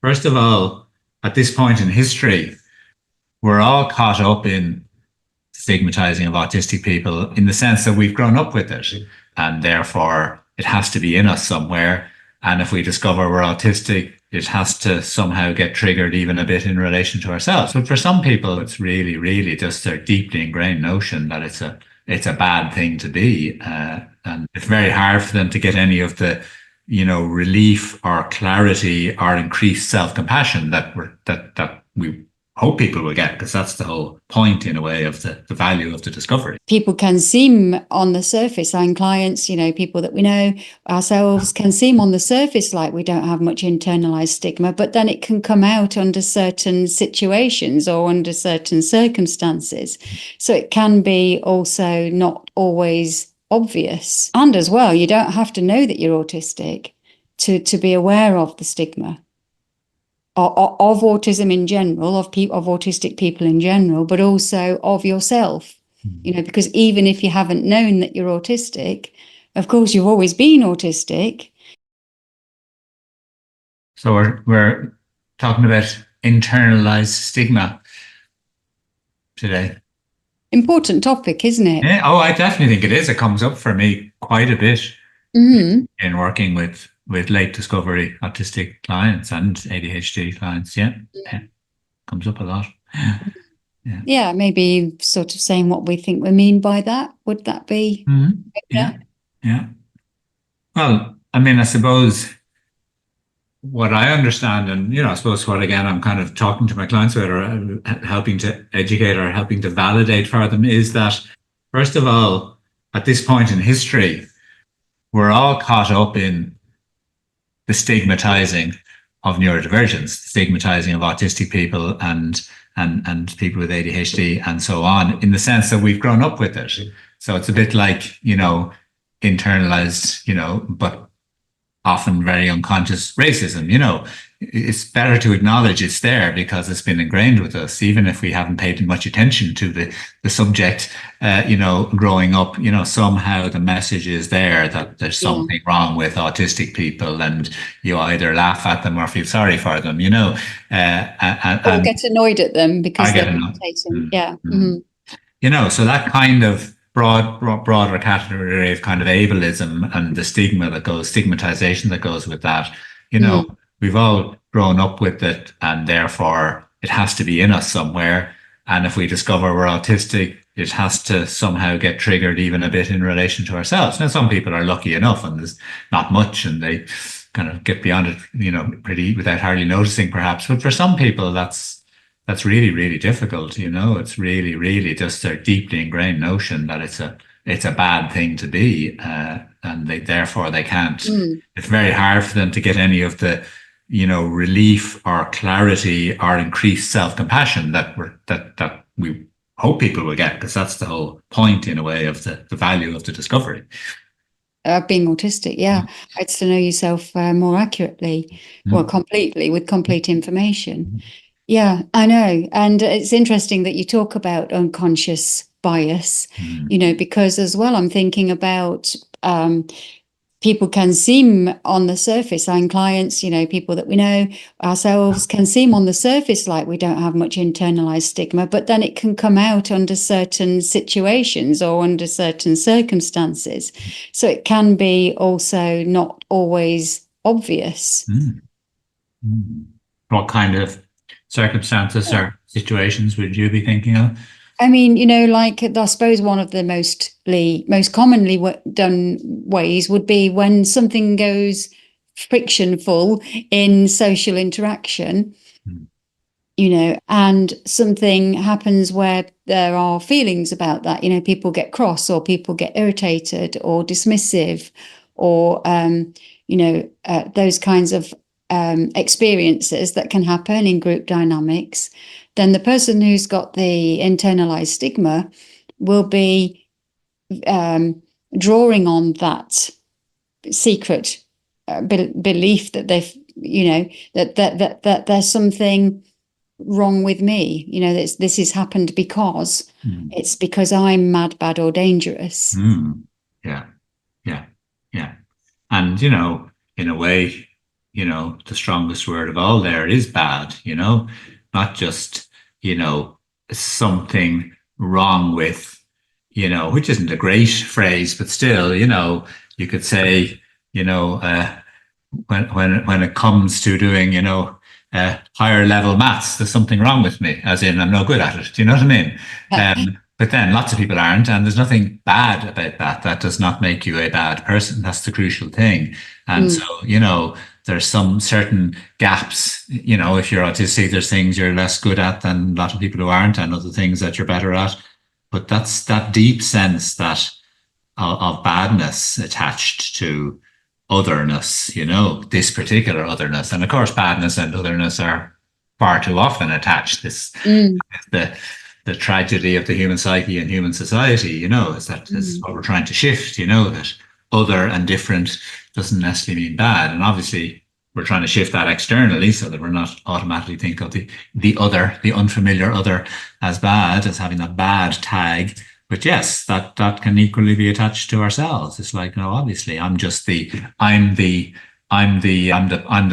First of all, at this point in history, we're all caught up in stigmatizing of autistic people in the sense that we've grown up with it and therefore it has to be in us somewhere. And if we discover we're autistic, it has to somehow get triggered even a bit in relation to ourselves. But for some people, it's really, really just their deeply ingrained notion that it's a bad thing to be. And it's very hard for them to get any of the, relief or clarity or increased self-compassion that we hope people will get, because that's the whole point in a way of the value of the discovery. People can seem on the surface, and clients, people that we know, ourselves, can seem on the surface like we don't have much internalized stigma, but then it can come out under certain situations or under certain circumstances. So it can be also not always obvious. And as well, you don't have to know that you're autistic to be aware of the stigma of autism in general, of autistic people in general, but also of yourself, because even if you haven't known that you're autistic, of course, you've always been autistic. So we're talking about internalized stigma today. Important topic, isn't it? Yeah. Oh, I definitely think it is. It comes up for me quite a bit in working with late discovery autistic clients and ADHD clients. Yeah. Comes up a lot. Yeah, maybe sort of saying what we think we mean by that. Would that be? Yeah. Well, I mean, I suppose what I understand, and I suppose what again I'm kind of talking to my clients about, or helping to educate or helping to validate for them, is that first of all, at this point in history, we're all caught up in the stigmatizing of neurodivergence, stigmatizing of autistic people and people with ADHD and so on, in the sense that we've grown up with it. So it's a bit like, internalized, but often very unconscious racism. It's better to acknowledge it's there because it's been ingrained with us, even if we haven't paid much attention to the subject, growing up. Somehow the message is there that there's something wrong with autistic people, and you either laugh at them or feel sorry for them, or get annoyed at them because they're irritating. So that kind of broader category of kind of ableism and the stigmatization that goes with that. We've all grown up with it, and therefore it has to be in us somewhere. And if we discover we're autistic, it has to somehow get triggered even a bit in relation to ourselves. Now, some people are lucky enough and there's not much and they kind of get beyond it, pretty without hardly noticing perhaps. But for some people, that's really, really difficult. It's really, really just their deeply ingrained notion that it's a bad thing to be, and therefore they can't. It's very hard for them to get any of the, relief or clarity or increased self-compassion that we hope people will get, because that's the whole point in a way of the value of the discovery. Being autistic, it's to know yourself more accurately, well, completely, with complete information. Yeah, I know. And it's interesting that you talk about unconscious bias, because as well, I'm thinking about people can seem on the surface, and clients, people that we know, ourselves, can seem on the surface like we don't have much internalized stigma, but then it can come out under certain situations or under certain circumstances. So it can be also not always obvious. What kind of circumstances or situations would you be thinking of? I mean, like, I suppose one of the most commonly done ways would be when something goes frictionful in social interaction, and something happens where there are feelings about that. People get cross, or people get irritated or dismissive, or, those kinds of experiences that can happen in group dynamics. Then the person who's got the internalized stigma will be drawing on that secret belief that they've, that there's something wrong with me. This has happened because it's because I'm mad, bad, or dangerous. Yeah. And in a way, the strongest word of all there is bad, not just, something wrong with, which isn't a great phrase, but still, you could say, when it comes to doing, higher level maths, there's something wrong with me, as in I'm no good at it. Do you know what I mean? But then lots of people aren't, and there's nothing bad about that. That does not make you a bad person. That's the crucial thing. And so, there's some certain gaps. If you're autistic, there's things you're less good at than a lot of people who aren't, and other things that you're better at. But that's that deep sense that of badness attached to otherness, this particular otherness. And of course, badness and otherness are far too often attached. This the the tragedy of the human psyche and human society, is that is what we're trying to shift, that other and different doesn't necessarily mean bad. And obviously we're trying to shift that externally so that we're not automatically think of the other, the unfamiliar other as bad, as having that bad tag. But yes, that can equally be attached to ourselves. It's like, no, obviously I'm the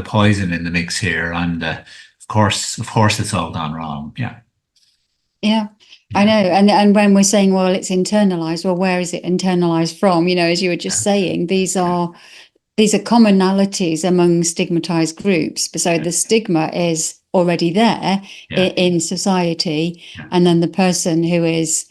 poison in the mix here. Of course it's all gone wrong. Yeah. Yeah, I know. And when we're saying, well, it's internalized, well, where is it internalized from? As you were just saying, these are commonalities among stigmatized groups. So the stigma is already there in society. Yeah. And then the person who is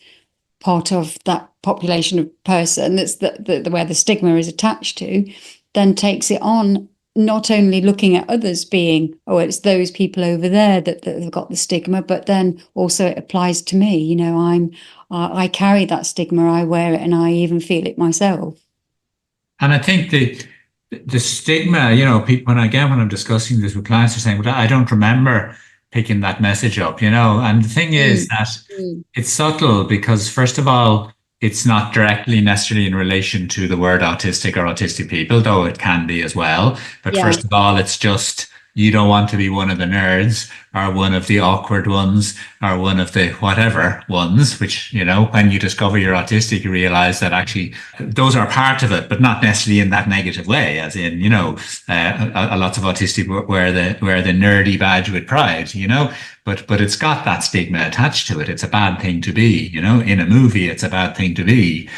part of that population of person that's where the stigma is attached to, then takes it on, not only looking at others being, oh, it's those people over there that have got the stigma, but then also it applies to me. I carry that stigma, I wear it, and I even feel it myself. And I think the stigma, people, when I'm discussing this with clients, are saying, well, I don't remember picking that message up, and the thing is that it's subtle because, first of all, it's not directly necessarily in relation to the word autistic or autistic people, though it can be as well. But first of all, it's just, you don't want to be one of the nerds or one of the awkward ones or one of the whatever ones, which, when you discover you're autistic, you realize that actually those are part of it, but not necessarily in that negative way, as in, a lot of autistic wear the nerdy badge with pride, but it's got that stigma attached to it. It's a bad thing to be, in a movie, it's a bad thing to be.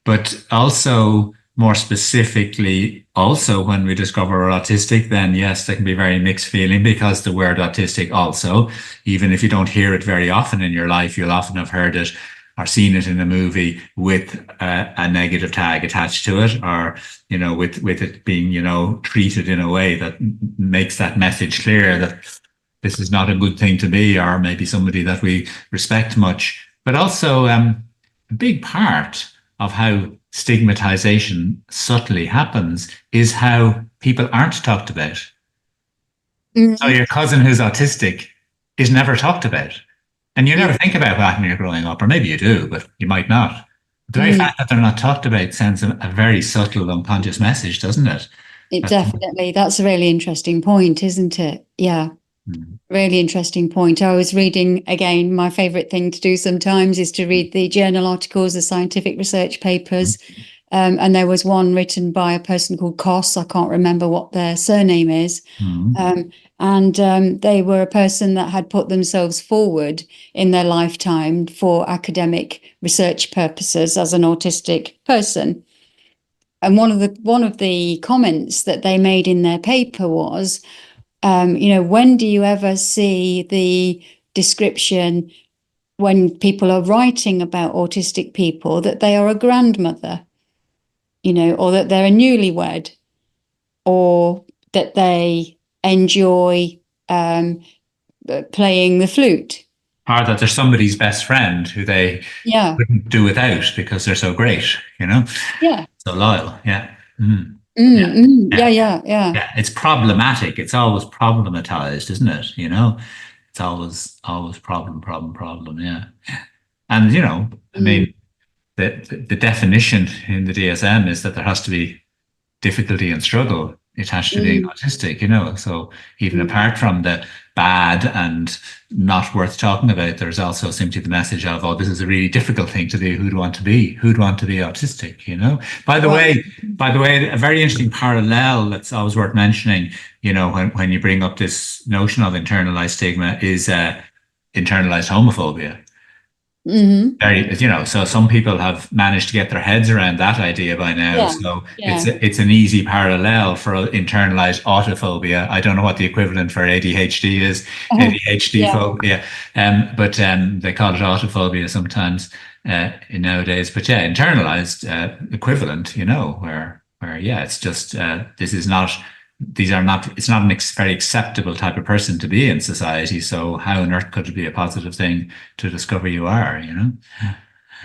But also, more specifically, also when we discover we're autistic, then yes, there can be very mixed feeling, because the word autistic also, even if you don't hear it very often in your life, you'll often have heard it or seen it in a movie with a negative tag attached to it, or, with it being, treated in a way that makes that message clear that this is not a good thing to be, or maybe somebody that we respect much. But also, a big part of how stigmatization subtly happens is how people aren't talked about. So your cousin who's autistic is never talked about. And you never think about that when you're growing up, or maybe you do, but you might not. The very fact that they're not talked about sends a very subtle unconscious message, doesn't it? Definitely. That's a really interesting point, isn't it? Yeah. Really interesting point. I was reading, again, my favorite thing to do sometimes is to read the journal articles, the scientific research papers. And there was one written by a person called Koss. I can't remember what their surname is. And they were a person that had put themselves forward in their lifetime for academic research purposes as an autistic person. And one of the comments that they made in their paper was, when do you ever see the description when people are writing about autistic people that they are a grandmother, or that they're a newlywed, or that they enjoy playing the flute? Or that they're somebody's best friend who they couldn't do without because they're so great, Yeah. So loyal. Yeah. Yeah. It's problematic. It's always problematized, isn't it? It's always problem. Yeah. And, I mean, the definition in the DSM is that there has to be difficulty and struggle attached to being Mm. autistic, So even Mm. apart from the bad and not worth talking about, there's also simply the message of, oh, this is a really difficult thing to do. Who'd want to be? Who'd want to be autistic? By the Well, way, a very interesting parallel that's always worth mentioning, when you bring up this notion of internalized stigma is internalized homophobia. mhm. Very, so some people have managed to get their heads around that idea by now. Yeah, So yeah. it's an easy parallel for internalized autophobia. I don't know what the equivalent for ADHD is, ADHD Yeah. phobia, but they call it autophobia sometimes nowadays. But yeah, internalized equivalent, where yeah, it's just this is not. These are not, it's not very acceptable type of person to be in society. So how on earth could it be a positive thing to discover you are?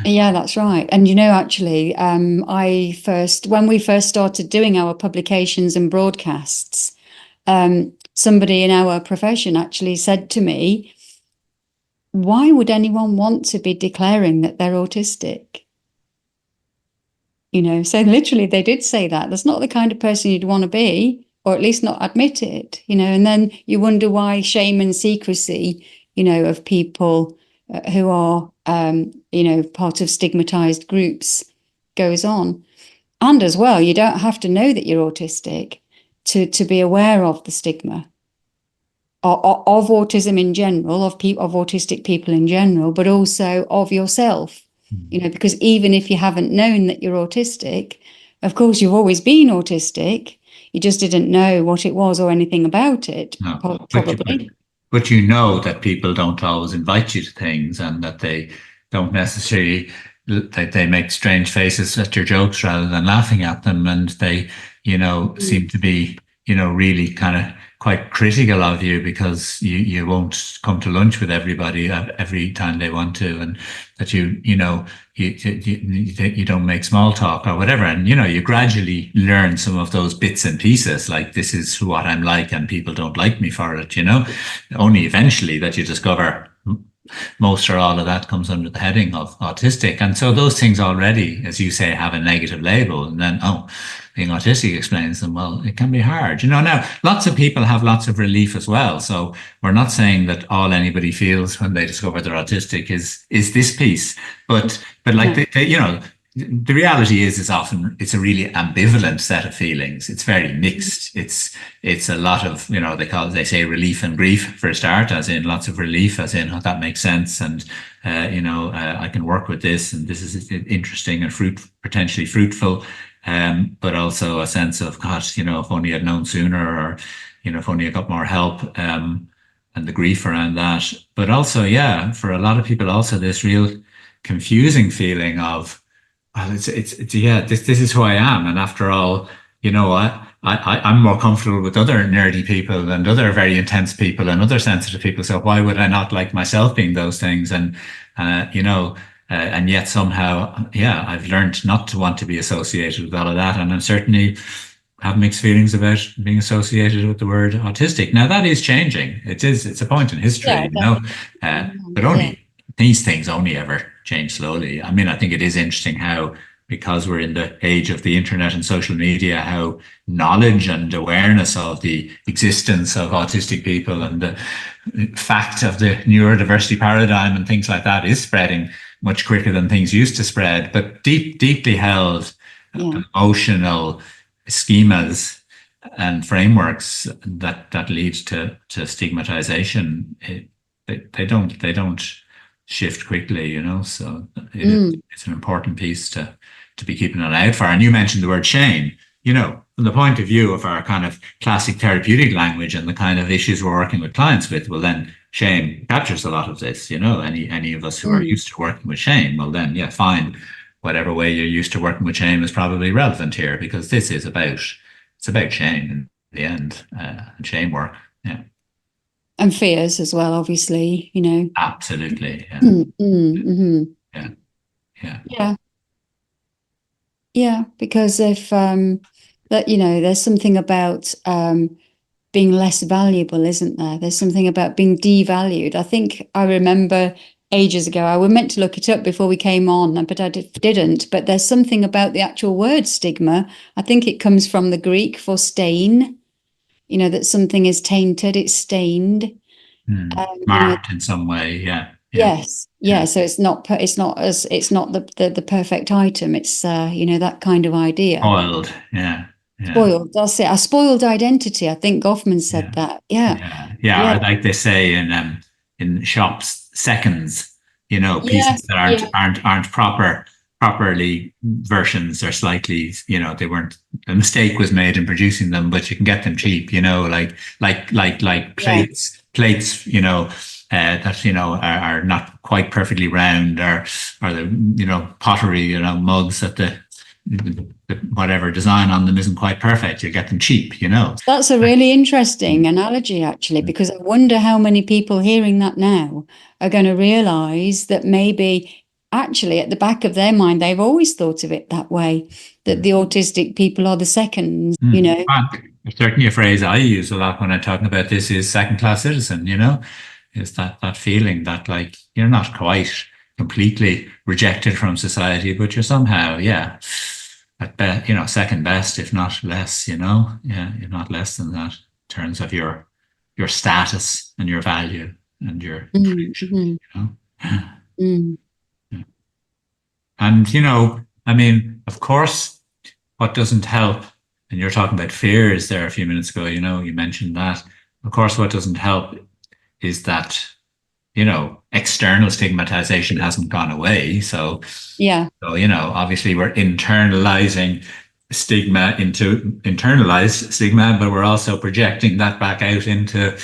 Yeah, that's right. And actually, when we first started doing our publications and broadcasts, somebody in our profession actually said to me, why would anyone want to be declaring that they're autistic? So literally they did say that. That's not the kind of person you'd want to be, or at least not admit it, and then you wonder why shame and secrecy, of people who are, part of stigmatized groups goes on. And as well, you don't have to know that you're autistic to be aware of the stigma of autism in general, of autistic people in general, but also of yourself, because even if you haven't known that you're autistic, of course, you've always been autistic. You just didn't know what it was or anything about it, No, probably. but you know that people don't always invite you to things, and that they don't necessarily, that they make strange faces at your jokes rather than laughing at them, and they, Mm. seem to be, really kind of quite critical of you because you won't come to lunch with everybody every time they want to, and that you don't make small talk or whatever. And, you gradually learn some of those bits and pieces, like this is what I'm like and people don't like me for it, only eventually that you discover most or all of that comes under the heading of autistic. And so those things already, as you say, have a negative label. And then, being autistic explains them. Well, it can be hard. Now lots of people have lots of relief as well. So we're not saying that all anybody feels when they discover they're autistic is this piece. But like, No. the reality is often it's a really ambivalent set of feelings. It's very mixed. It's a lot of, they say relief and grief for a start, as in lots of relief, as in, oh, that makes sense. And, I can work with this, and this is interesting and potentially fruitful. But also a sense of, gosh, if only I'd known sooner, or, if only I got more help, and the grief around that. But also, yeah, for a lot of people, also this real confusing feeling of, well, it's yeah, this is who I am, and after all, I'm more comfortable with other nerdy people and other very intense people and other sensitive people. So why would I not like myself being those things? And and yet somehow, yeah, I've learned not to want to be associated with all of that, and I'm certainly have mixed feelings about being associated with the word autistic. Now that is changing. It's a point in Yeah, history, definitely. but Yeah. only these things only ever change slowly. I mean, I think it is interesting how, because we're in the age of the internet and social media, how knowledge and awareness of the existence of autistic people and the fact of the neurodiversity paradigm and things like that is spreading much quicker than things used to spread. But deeply held Yeah. emotional schemas and frameworks that lead to stigmatization, they don't shift quickly, So Mm. it's an important piece to be keeping an eye out for. And you mentioned the word shame, from the point of view of our kind of classic therapeutic language and the kind of issues we're working with clients with. Well, then shame captures a lot of this, any of us who are Mm. used to working with shame. Well, then, yeah, fine. Whatever way you're used to working with shame is probably relevant here, because this is it's about shame in the end, and shame work. Yeah, And fears as well, obviously. absolutely. Yeah, Mm. Mm. yeah, yeah. Yeah. Yeah, because if there's something about being less valuable, isn't there? There's something about being devalued. I think I remember ages ago. I were meant to look it up before we came on, but I didn't. But there's something about the actual word stigma. I think it comes from the Greek for stain. That something is tainted, it's stained. Marked in some way. Yeah. Yeah. Yes, yeah. So it's not the perfect item. It's that kind of idea. Spoiled. Yeah. Yeah. Spoiled. That's it. A spoiled identity. I think Goffman said Yeah. that. Yeah, Yeah. Yeah. yeah, Or like they say in shops, seconds, yeah, pieces that yeah, aren't properly versions or slightly, they weren't, a mistake was made in producing them, but you can get them cheap, like yeah. plates, that, are not quite perfectly round, or the, pottery, mugs that the whatever design on them isn't quite perfect. You get them cheap. That's a really interesting analogy, actually, because I wonder how many people hearing that now are going to realize that maybe actually at the back of their mind, they've always thought of it that way, that the autistic people are the seconds, Certainly a phrase I use a lot when I'm talking about this is second-class citizen, is that feeling that like you're not quite completely rejected from society, but you're somehow, yeah, at best, second best, if not less, yeah, you're not less than that in terms of your status and your value and your Mm-hmm. Mm. And, I mean, of course, what doesn't help, and you're talking about fears there a few minutes ago, you mentioned that. Of course, what doesn't help is that, external stigmatization hasn't gone away. So, Yeah. obviously we're internalizing stigma into internalized stigma, but we're also projecting that back out into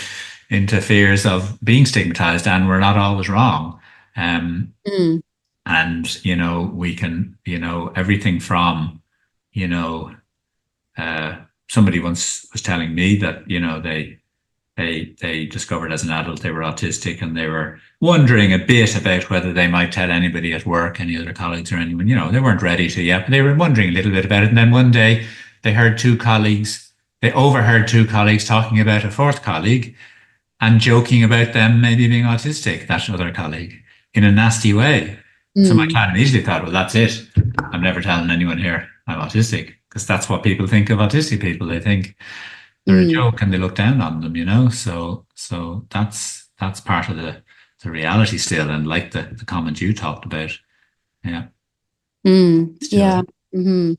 fears of being stigmatized, and we're not always wrong. Mm. And we can everything from you know somebody once was telling me that they discovered as an adult they were autistic, and they were wondering a bit about whether they might tell anybody at work, any other colleagues or anyone. They weren't ready to yet, but they were wondering a little bit about it. And then one day they overheard two colleagues talking about a fourth colleague and joking about them maybe being autistic, that other colleague, in a nasty way. So my Mm. client immediately thought, well, that's it. I'm never telling anyone here I'm autistic, because that's what people think of autistic people. They think they're a Mm. joke and they look down on them. So that's part of the reality still. And like the comment you talked about, yeah, Mm. still, Yeah. Hmm.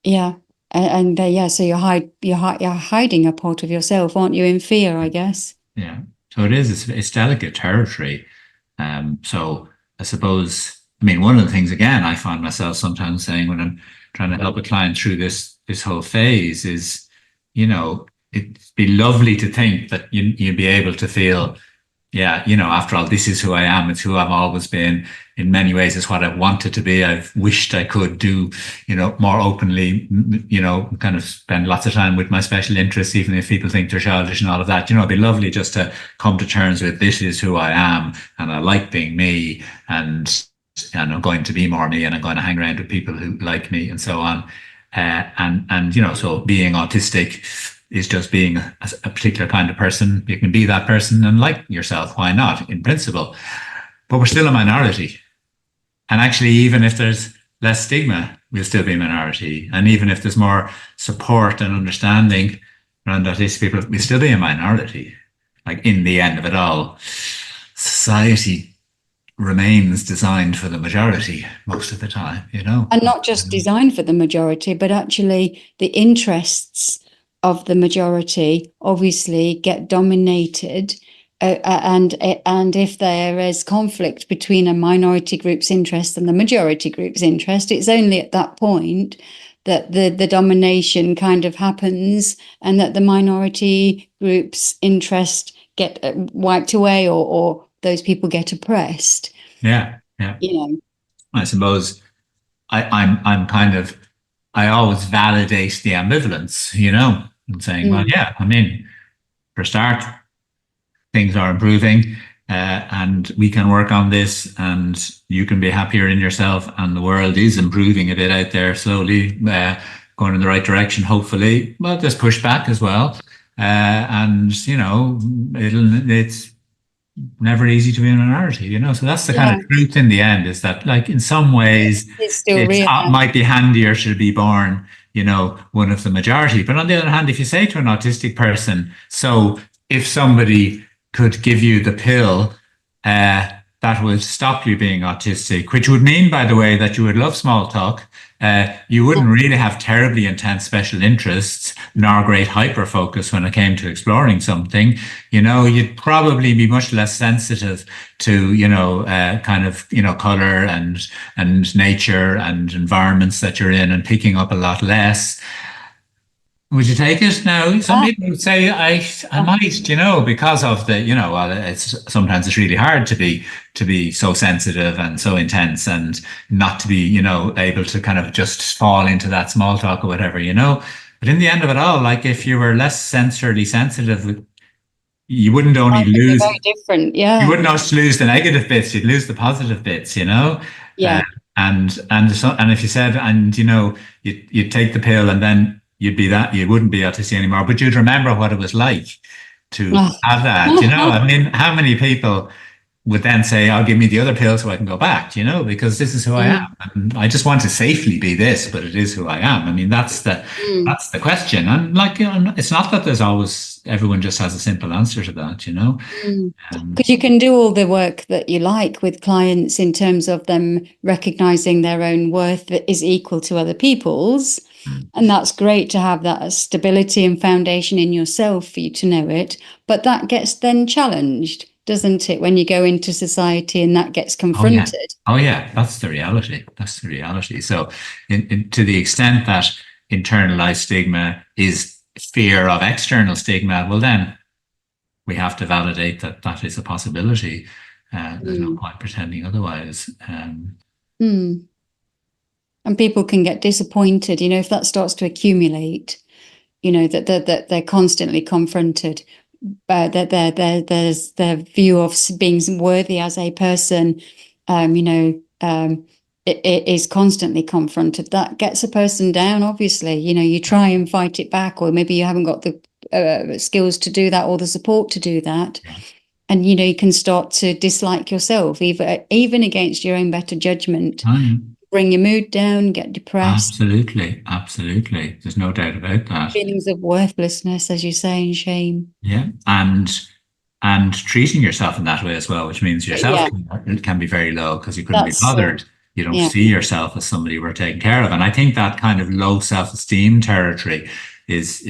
Yeah. Yeah, so you're hiding a part of yourself, aren't you, in fear, I guess. yeah. So it's delicate territory. So I suppose, I mean, one of the things again I find myself sometimes saying when I'm trying to help a client through this whole phase is, it'd be lovely to think that you'd be able to feel, yeah, after all, this is who I am. It's who I've always been. In many ways, it's what I've wanted to be. I've wished I could do, more openly, kind of spend lots of time with my special interests, even if people think they're childish and all of that. It'd be lovely just to come to terms with this is who I am, and I like being me, and I'm going to be more me, and I'm going to hang around with people who like me, and so on. And so being autistic is just being a particular kind of person. You can be that person and like yourself. Why not, in principle? But we're still a minority. And actually, even if there's less stigma, we'll still be a minority. And even if there's more support and understanding around autistic people, we'll still be a minority. Like in the end of it all, society remains designed for the majority most of the time. And not just designed for the majority, but actually the interests of the majority obviously get dominated. And if there is conflict between a minority group's interest and the majority group's interest, it's only at that point that the domination kind of happens, and that the minority group's interest get wiped away, or those people get oppressed. Yeah, yeah. I suppose I'm kind of, I always validate the ambivalence, and saying, well, yeah, I mean, for a start, things are improving, and we can work on this, and you can be happier in yourself, and the world is improving a bit out there slowly, going in the right direction, hopefully. But there's pushback as well, and it's never easy to be a minority, you know. So that's the kind of Yeah, truth in the end, is that, like, in some ways, it's still it real. might be handier to be born, you know, one of the majority. But on the other hand, if you say to an autistic person, so if somebody could give you the pill, uh, that would stop you being autistic, which would mean, by the way, that you would love small talk. You wouldn't really have terribly intense special interests, nor great hyper focus when it came to exploring something. You know, you'd probably be much less sensitive to, you know, kind of, you know, color and nature and environments that you're in, and picking up a lot less. Would you take it? Now, some Yeah, people would say I might, you know, because of the, you know, well, it's sometimes it's really hard to be so sensitive and so intense, and not to be, you know, able to kind of just fall into that small talk or whatever, you know. But in the end of it all, like, if you were less sensorily sensitive, you wouldn't only life would be very lose, different. you Yeah, wouldn't just lose the negative bits, you'd lose the positive bits, you know. Uh, yeah. and if you said, and you know, you'd take the pill, and then you'd be that, you wouldn't be autistic anymore, but you'd remember what it was like to Oh. have that, you know. I mean, how many people would then say, "I'll give me the other pill so I can go back," you know, because this is who I Mm, am, and I just want to safely be this, but it is who I am. I mean, mm, that's the question, and, like, you know, it's not that there's always everyone just has a simple answer to that, you know. mm. Um, Because you can do all the work that you like with clients in terms of them recognizing their own worth that is equal to other people's. And that's great to have that stability and foundation in yourself for you to know it. But that gets then challenged, doesn't it, when you go into society and that gets Oh yeah. confronted? Oh yeah. That's the reality. That's the reality. So, to the extent that internalized stigma is fear of external stigma, well, then we have to validate that that is a possibility. There's no Mm. point pretending otherwise. Mm. And people can get disappointed, if that starts to accumulate, that they're constantly confronted, that there's their view of being worthy as a person, um, you know, um, it is constantly confronted. That gets a person down, obviously. You try and fight it back, or maybe you haven't got the skills to do that or the support to do that. Yeah. And, you can start to dislike yourself, even against your own better judgment, Um, bring your mood down, get depressed, Absolutely. Absolutely. There's no doubt about that. feelings of worthlessness, as you say, and shame. Yeah. And treating yourself in that way as well, which means yourself Yeah, can be very low because you couldn't be that's bothered. You don't yeah, see yourself as somebody worth taking care of. And I think that kind of low self-esteem territory is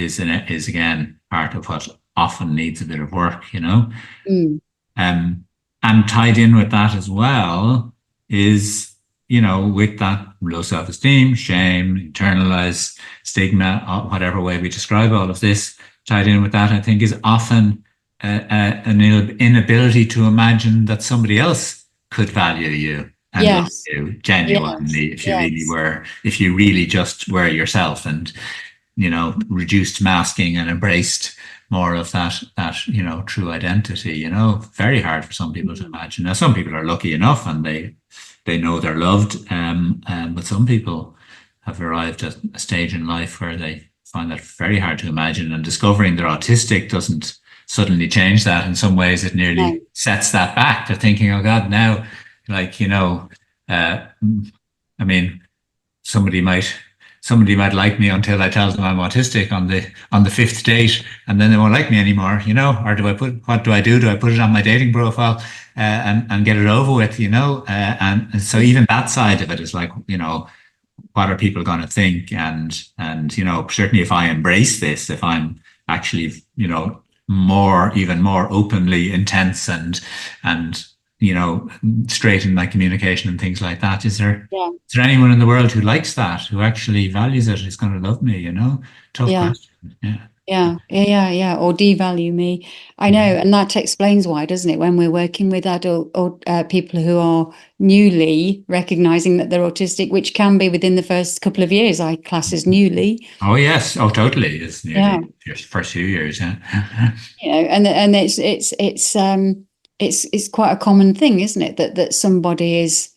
again part of what often needs a bit of work, you know. mm, Um, and tied in with that as well is, you know, with that low self-esteem, shame, internalized stigma, whatever way we describe all of this, tied in with that, I think, is often an inability to imagine that somebody else could value you and love yes, you yes, genuinely, yes, if you really just were yourself, and, you know, reduced masking and embraced more of that, you know, true identity. You know, very hard for some people to mm, imagine. Now, some people are lucky enough, and they know they're loved, but some people have arrived at a stage in life where they find that very hard to imagine, and discovering they're autistic doesn't suddenly change that. In some ways, it no, nearly sets that back. They're thinking, oh God, now, like, you know, uh, I mean, somebody might somebody might like me until I tell them I'm autistic on the fifth date, and then they won't like me anymore, you know. Or do I put what do I do? Do I put it on my dating profile, and get it over with, you know? And so even that side of it is like, you know, what are people going to think? And you know, certainly if I embrace this, if I'm actually, you know, even more openly intense, and you know, straight in my communication and things like that, yeah, is there anyone in the world who likes that, who actually values it, who's going to love me, you know? Tough yeah. question. Yeah. Yeah, or devalue me. I know, Yeah. and that explains why, doesn't it? When we're working with adult or people who are newly recognizing that they're autistic, which can be within the first couple of years, I class as newly. Oh yes. Oh, totally. It's Yeah, nearly your first few years. Yeah. and it's quite a common thing, isn't it? That somebody is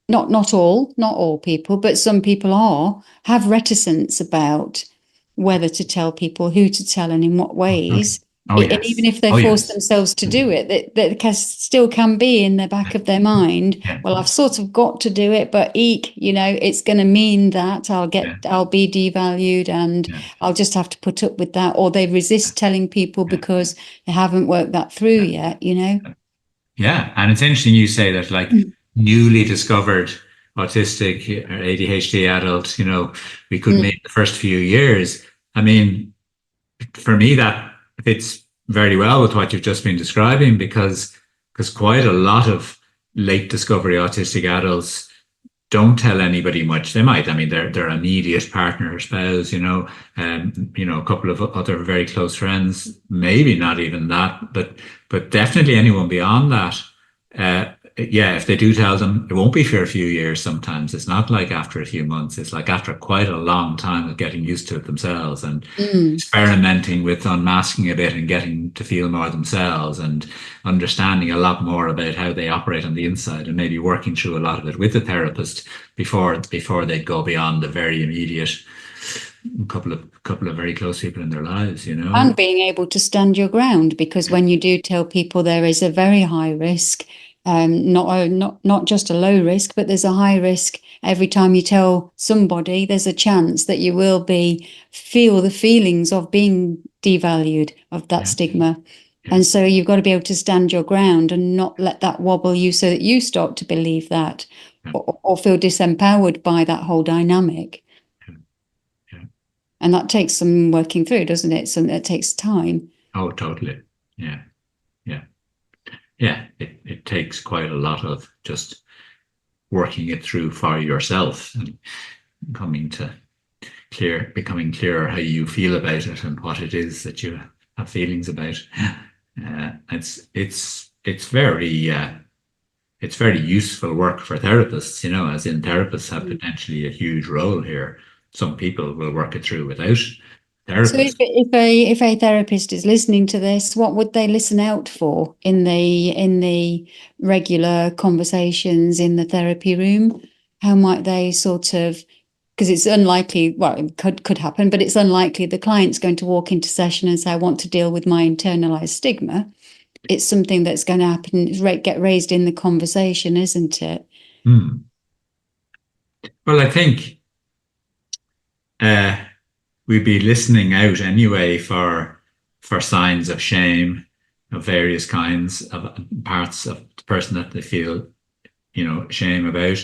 not all people, but some people have reticence about whether to tell people, who to tell, and in what ways. Oh And even yes. if they Oh force yes. themselves to do it, that still can be in the back of their mind. Yeah. Well, I've sort of got to do it, but it's going to mean that Yeah. I'll be devalued, and Yeah. I'll just have to put up with that. Or they resist telling people Yeah. because they haven't worked that through yet. Yeah. And it's interesting you say that, like, Mm, newly discovered autistic or ADHD adult, we could mm, make the first few years. I mean, for me, that fits very well with what you've just been describing, because quite a lot of late discovery autistic adults don't tell anybody much. They might. I mean, their immediate partner or spouse, a couple of other very close friends, maybe not even that, but definitely anyone beyond that. Yeah, if they do tell them, it won't be for a few years. Sometimes it's not like after a few months. It's like after quite a long time of getting used to it themselves and mm. experimenting with unmasking a bit and getting to feel more themselves and understanding a lot more about how they operate on the inside, and maybe working through a lot of it with the therapist before they go beyond the very immediate couple of very close people in their lives. And being able to stand your ground, because when you do tell people there is a very high risk, not just a low risk, but there's a high risk. Every time you tell somebody, there's a chance that you will feel the feelings of being devalued, of that Yeah, stigma. yeah, And so you've got to be able to stand your ground and not let that wobble you, so that you start to believe that, yeah, or feel disempowered by that whole dynamic. yeah, yeah. And that takes some working through, doesn't it? So that takes time. Oh, totally. Yeah, yeah, yeah. It takes quite a lot of just working it through for yourself and coming to becoming clearer how you feel about it and what it is that you have feelings about. It's very useful work for therapists, as in therapists have potentially a huge role here. Some people will work it through without So if, therapists. if a if a therapist is listening to this, what would they listen out for in the regular conversations in the therapy room? How might they sort of, because it's unlikely, well, it could happen, but it's unlikely the client's going to walk into session and say, I want to deal with my internalized stigma. It's something that's going to happen, get raised in the conversation, isn't it? Hmm. Well, I think uh, we'd be listening out anyway for signs of shame of various kinds of parts of the person that they feel shame about,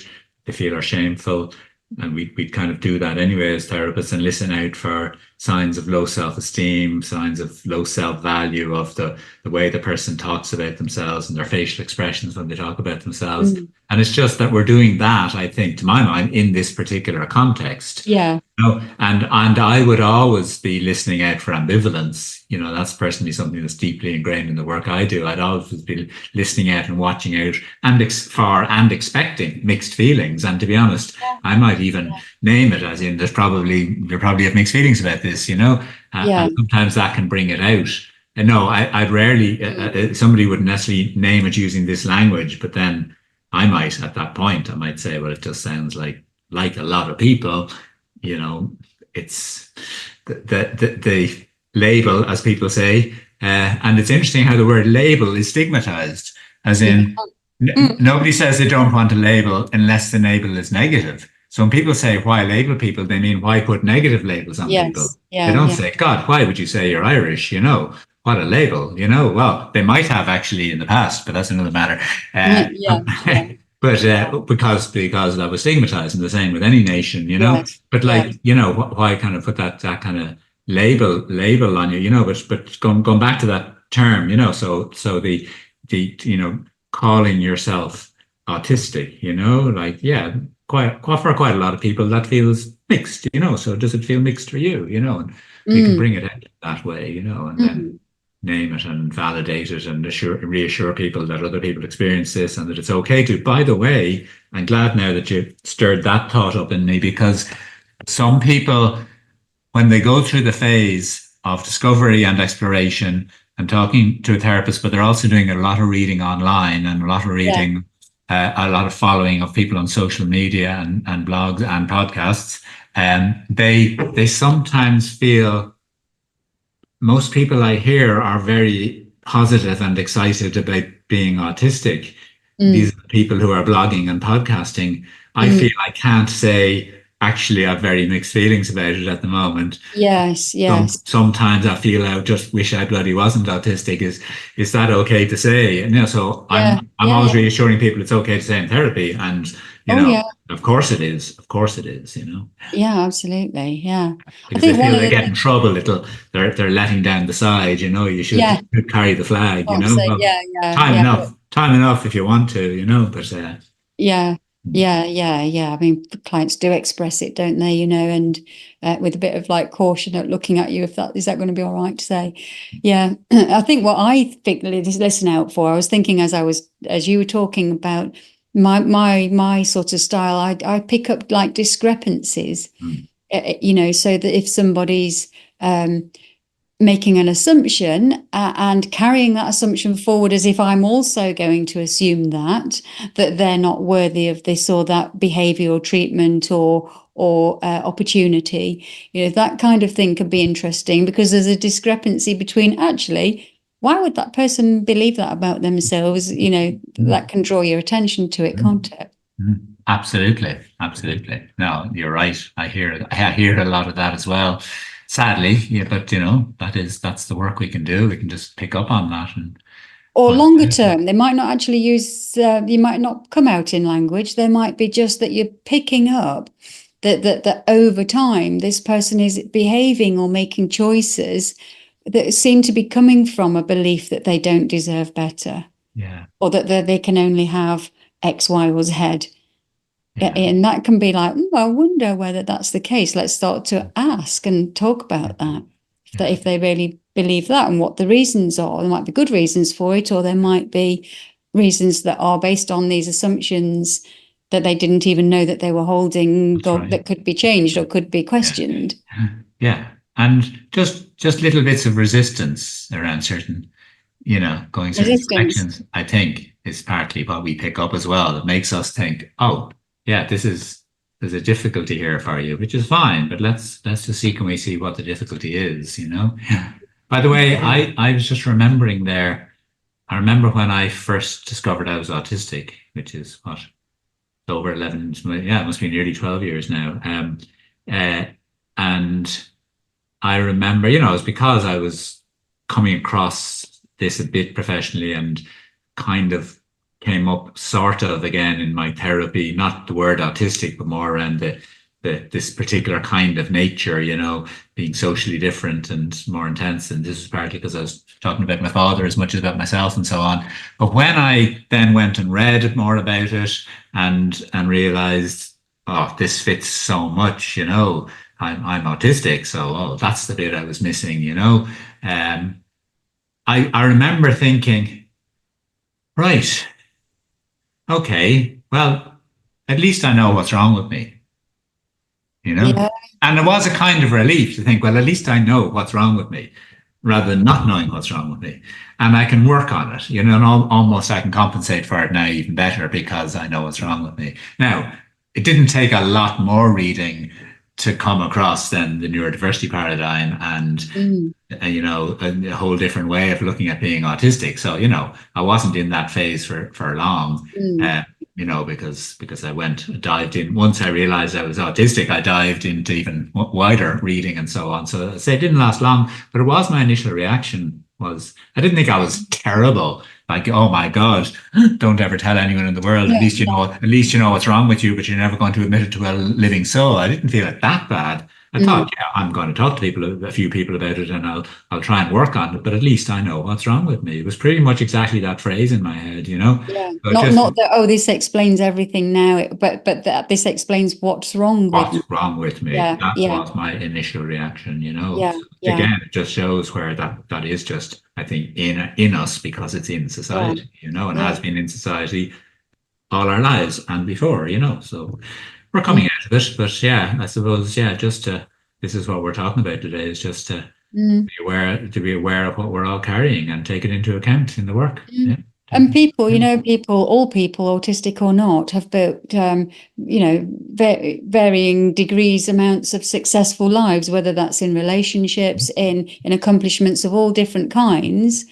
they feel are shameful. And we'd kind of do that anyway as therapists and listen out for signs of low self-esteem, signs of low self-value, of the way the person talks about themselves and their facial expressions when they talk about themselves. Mm. And it's just that we're doing that, I think, to my mind, in this particular context. Yeah. And I would always be listening out for ambivalence. That's personally something that's deeply ingrained in the work I do. I'd always be listening out and watching out and expecting mixed feelings. And to be honest, I might even name it as in you probably have mixed feelings about this. Yeah. And sometimes that can bring it out. And no, I'd rarely, somebody wouldn't necessarily name it using this language, but then at that point, I might say, well, it just sounds like a lot of people, it's the label, as people say. And it's interesting how the word label is stigmatized, as in Mm. nobody says they don't want a label unless the label is negative. So when people say why label people, they mean why put negative labels on people. Yes. They Yeah. don't Yeah. say, God, why would you say you're Irish? What a label, Well, they might have actually in the past, but that's another matter. Yeah. Yeah. But because that was stigmatized, and the same with any nation. Yes. But Yeah. like, why kind of put that kind of label on you? But going back to that term, so the calling yourself autistic, like, yeah, for quite a lot of people that feels mixed. So does it feel mixed for you? And we can Mm. bring it out that way, and then Mm. name it and validate it and reassure people that other people experience this and that it's okay to. By the way, I'm glad now that you stirred that thought up in me, because some people, when they go through the phase of discovery and exploration and talking to a therapist, but they're also doing a lot of reading online and a lot of Yeah. reading, a lot of following of people on social media and blogs and podcasts, they sometimes feel most people I hear are very positive and excited about being autistic. These Mm, are the people who are blogging and podcasting. I feel mm. I can't say, actually, I have very mixed feelings about it at the moment. Yes, yes. Sometimes I feel I just wish I bloody wasn't autistic. Is that okay to say? And, so Yeah, I'm yeah, always yeah. reassuring people it's okay to say in therapy, and Oh, yeah. of course it is. Of course it is. Yeah, absolutely. Yeah. I Because they think one feel of they the get in things, trouble, they're letting down the side. You yeah, should carry the flag. can't say, Well, yeah, yeah, yeah. time enough if you want to. But Yeah, yeah, yeah, yeah. I mean, clients do express it, don't they? And with a bit of like caution at looking at you, if that is that going to be all right to say? Yeah, I think what I think listen out for. I was thinking as you were talking about my sort of style. I pick up like discrepancies, mm, so that if somebody's um, making an assumption and carrying that assumption forward as if I'm also going to assume that they're not worthy of this or that behavior or treatment or opportunity, that kind of thing could be interesting because there's a discrepancy between actually why would that person believe that about themselves, that can draw your attention to it, mm, can't it? absolutely, absolutely. No, you're right. I hear a lot of that as well. Sadly, yeah, but that's the work we can do. We can just pick up on that and Or point longer it out. term, they might not actually you might not come out in language. There might be just that you're picking up that over time, this person is behaving or making choices that seem to be coming from a belief that they don't deserve better Yeah, or that they can only have X, Y, or Z. yeah, And that can be like, I wonder whether that's the case. Let's start to ask and talk about that. yeah. If they really believe that and what the reasons are. There might be good reasons for it, or there might be reasons that are based on these assumptions that they didn't even know that they were holding, That's or right. that could be changed or could be Yeah. questioned. Yeah. And just little bits of resistance around certain, going certain Resistance. directions, I think is partly what we pick up as well. It makes us think, oh, yeah, there's a difficulty here for you, which is fine, but let's just see, can we see what the difficulty is? Yeah. By the way, I was just remembering there, I remember when I first discovered I was autistic, which is what, over 11, yeah, it must be nearly 12 years now. Uh, and I remember, it was because I was coming across this a bit professionally and kind of came up sort of again in my therapy, not the word autistic, but more around this particular kind of nature, being socially different and more intense. And this was partly because I was talking about my father as much as about myself and so on. But when I then went and read more about it and realized, oh, this fits so much. I'm autistic, so that's the bit I was missing. I remember thinking, right, okay, well, at least I know what's wrong with me, you know? Yeah. And it was a kind of relief to think, well, at least I know what's wrong with me rather than not knowing what's wrong with me. And I can work on it, and almost I can compensate for it now even better because I know what's wrong with me. Now, it didn't take a lot more reading to come across then the neurodiversity paradigm and Mm, a whole different way of looking at being autistic. So I wasn't in that phase for long, mm, because I dived in. Once I realized I was autistic, I dived into even wider reading and so on. So I say it didn't last long, but it was my initial reaction was I didn't think I was terrible. Like, oh my God, don't ever tell anyone in the world. yeah. At least you know what's wrong with you, but you're never going to admit it to a living soul. I didn't feel it that bad. I Mm, thought, yeah, I'm going to talk to a few people about it, and I'll try and work on it. But at least I know what's wrong with me. It was pretty much exactly that phrase in my head. yeah. So just Not that, this explains everything now, but that this explains what's wrong with what's me. wrong with me. Yeah, That yeah, was my initial reaction. yeah, So yeah, again, it just shows where that is just, I think, in us because it's in yeah, society, and yeah. has been in society all our lives and before. So we're coming out of it. But yeah, I suppose, yeah, this is what we're talking about today, is just to Mm, be aware of what we're all carrying and take it into account in the work. mm. Yeah, And people, all people, autistic or not, have built, varying degrees, amounts of successful lives, whether that's in relationships, in accomplishments of all different kinds.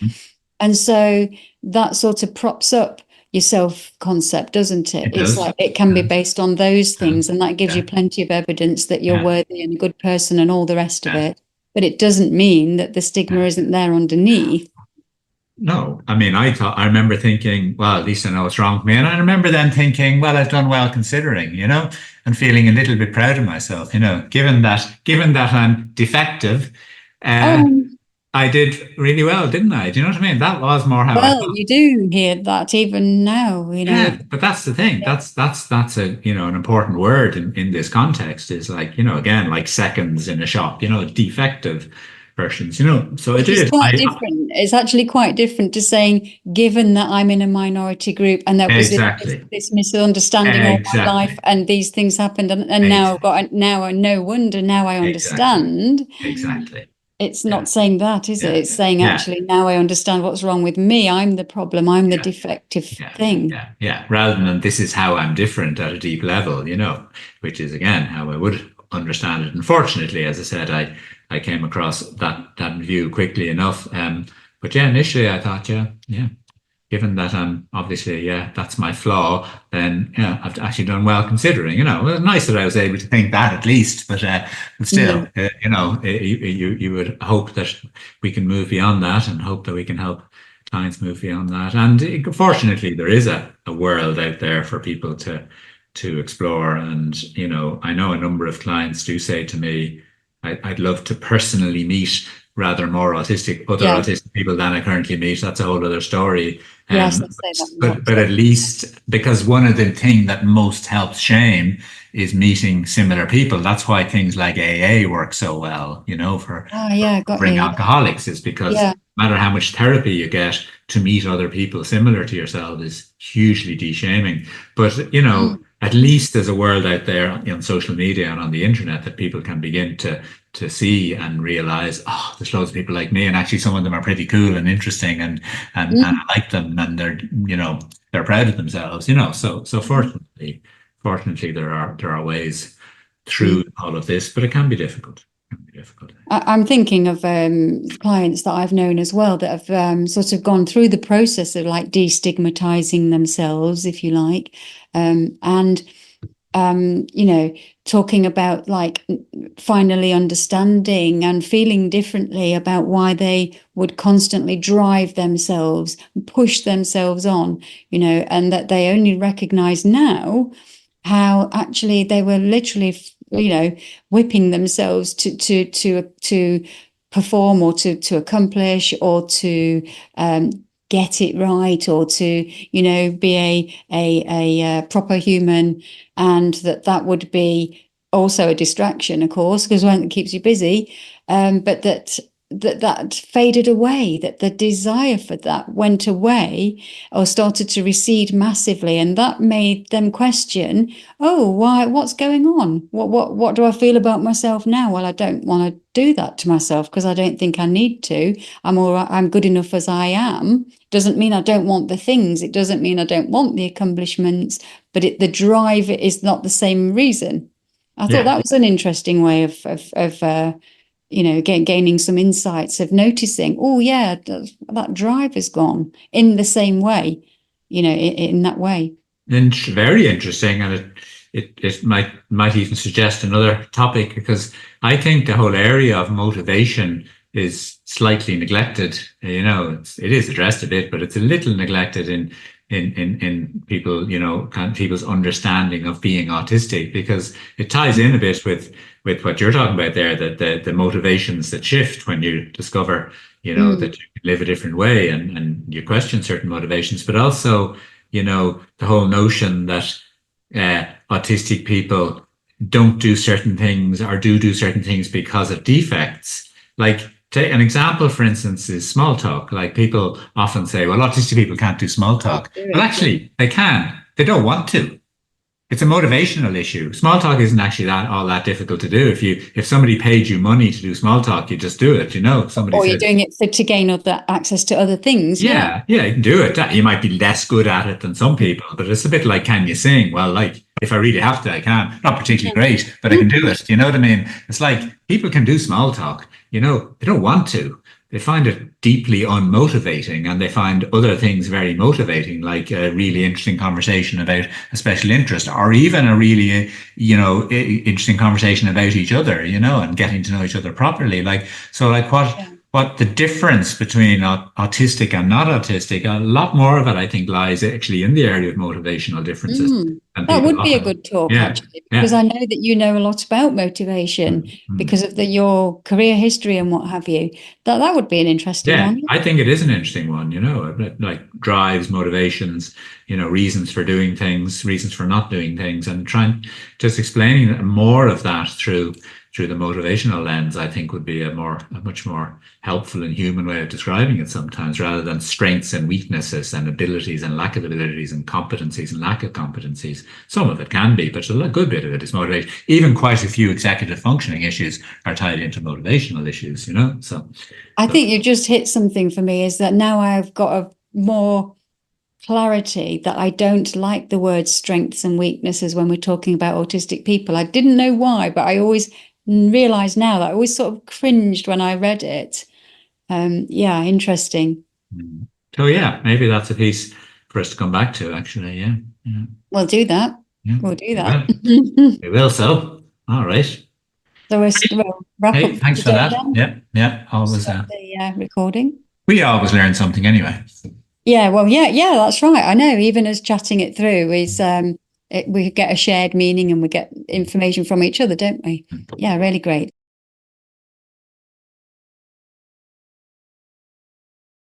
And so that sort of props up your self-concept, doesn't it? It's like it can be based on those things, and that gives you plenty of evidence that you're worthy and a good person and all the rest of it. But it doesn't mean that the stigma isn't there underneath. No, I mean, I remember thinking, well, at least I know what's wrong with me. And I remember then thinking, well, I've done well considering, and feeling a little bit proud of myself, given that I'm defective, I did really well, didn't I? Do you know what I mean? That was more how I felt. You do hear that even now, Yeah, but that's the thing. That's a, an important word in this context is like, again, like seconds in a shop, defective versions, so it is quite different. It's actually quite different to saying, given that I'm in a minority group and there was this misunderstanding all my life and these things happened and now no wonder now I understand. Exactly. It's not saying that, is it? It's saying actually now I understand what's wrong with me. I'm the problem. I'm the defective thing. Yeah. Rather than this is how I'm different at a deep level, which is again how I would understand it. Unfortunately, as I said, I came across that view quickly enough. But initially I thought, given that I'm obviously, that's my flaw, then I've actually done well considering. It was nice that I was able to think that at least, but still, you would hope that we can move beyond that and hope that we can help clients move beyond that. And fortunately, there is a world out there for people to explore. And I know a number of clients do say to me, I'd love to personally meet rather more autistic people than I currently meet. That's a whole other story. Yes, but at least because one of the things that most helps shame is meeting similar people. That's why things like AA work so well, for alcoholics, is because no matter how much therapy you get, to meet other people similar to yourself is hugely de-shaming. But, at least there's a world out there on social media and on the internet that people can begin to see and realize, there's loads of people like me, and actually some of them are pretty cool and interesting, and I like them, and they're proud of themselves, So fortunately there are ways through all of this, but it can be difficult. I'm thinking of clients that I've known as well that have sort of gone through the process of like destigmatizing themselves, if you like, and talking about like finally understanding and feeling differently about why they would constantly drive themselves, push themselves on, and that they only recognize now how actually they were literally whipping themselves to perform or to accomplish or to get it right or to be a proper human, and that would be also a distraction, of course, because one that keeps you busy, but that faded away, that the desire for that went away or started to recede massively, and that made them question, what's going on, what do I feel about myself now? Well, I don't want to do that to myself because I don't think I need to. I'm all right, I'm good enough as I am. Doesn't mean I don't want the things, it doesn't mean I don't want the accomplishments, but the drive is not the same reason. I thought that was an interesting way of gaining some insights, of noticing, that drive is gone in the same way, in that way. And very interesting, and it might even suggest another topic, because I think the whole area of motivation is slightly neglected. It is addressed a bit, but it's a little neglected in people, people's understanding of being autistic, because it ties in a bit with what you're talking about there, that the motivations that shift when you discover, that you can live a different way, and you question certain motivations, but also, the whole notion that autistic people don't do certain things or do certain things because of defects. Like, take an example, for instance, is small talk. Like, people often say, well, autistic people can't do small talk. But actually, they can. They don't want to. It's a motivational issue. Small talk isn't actually all that difficult to do. If somebody paid you money to do small talk, you just do it. Somebody Or you're said, doing it to gain other access to other things. yeah, you can do it. You might be less good at it than some people, but it's a bit like, can you sing? Well, like, if I really have to, I can. Not particularly great, but I can do it. You know what I mean? It's like people can do small talk. They don't want to. They find it deeply unmotivating, and they find other things very motivating, like a really interesting conversation about a special interest, or even a really, interesting conversation about each other, and getting to know each other properly. What the difference between autistic and not autistic, a lot more of it, I think, lies actually in the area of motivational differences. And That people would be a often, good talk, yeah, actually, because yeah. I know that you know a lot about motivation because of your career history and what have you. That would be an interesting Yeah, one. I think it is an interesting one, like drives, motivations, reasons for doing things, reasons for not doing things, and trying just explaining more of that through the motivational lens, I think would be a much more helpful and human way of describing it sometimes, rather than strengths and weaknesses and abilities and lack of abilities and competencies and lack of competencies. Some of it can be, but a good bit of it is motivation. Even quite a few executive functioning issues are tied into motivational issues, so. I think you just hit something for me, is that now I've got a more clarity that I don't like the word strengths and weaknesses when we're talking about autistic people. I didn't know why, but I always realize now that I always sort of cringed when I read it. Yeah, interesting. So yeah, maybe that's a piece for us to come back to, actually. Yeah. We'll do that. Yeah. We'll do We that. will. We will. So, all right. So we'll wrap up Hey, for thanks for today that. then. Yeah. Yeah. Always. Stop the recording. We always learn something anyway. Yeah, well, yeah, that's right. I know. Even as chatting it through is we get a shared meaning and we get information from each other, don't we? Yeah, really great.